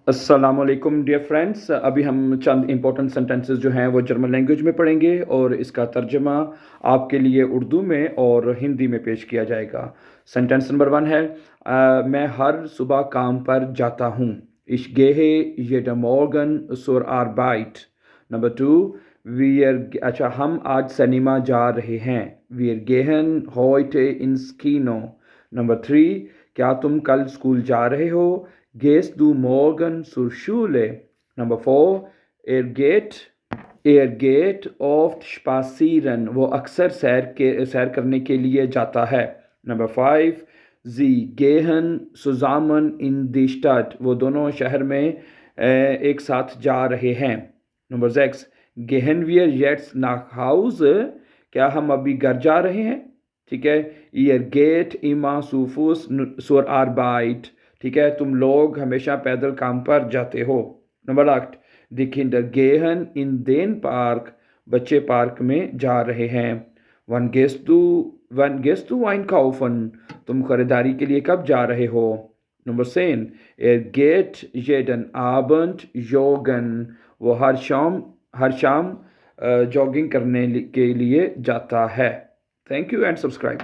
अस्सलामुअलैकुम dear friends, अभी हम चंद इंपॉर्टेंट सेंटेंसेस जो हैं वो जर्मन लैंग्वेज में पढ़ेंगे और इसका तर्जमा आपके लिए उर्दू में और हिंदी में पेश किया जाएगा। सेंटेंस नंबर 1 है मैं हर सुबह काम पर जाता हूँ। Ich gehe jeden Morgen zur Arbeit। Number 2, अच्छा हम आज सिनेमा जा रहे हैं। Wir gehen heute ins Kino। Number 3, क्या तुम कल स्कूल जा रहे हो? Gehst du morgen zur Schule? Number 4, er geht, er geht oft spazieren। वो अक्सर सैर करने के लिए जाता है। Number 5, sie gehen zusammen in die Stadt। वो दोनों शहर में एक साथ जा रहे हैं। Number 6, gehen wir jetzt nach Hause? क्या हम अभी घर जा रहे हैं? ठीक है। Ihr geht immer zu Fuß zur Arbeit। ठीक है, तुम लोग हमेशा पैदल काम पर जाते हो। Number 8, die Kinder gehen in den Park। बच्चे पार्क में जा रहे हैं। wann gehst du einkaufen? तुम खरीदारी के लिए कब जा रहे हो? Number 10, er geht jeden Abend joggen। वो हर शाम जॉगिंग करने के लिए जाता है। Thank you and subscribe.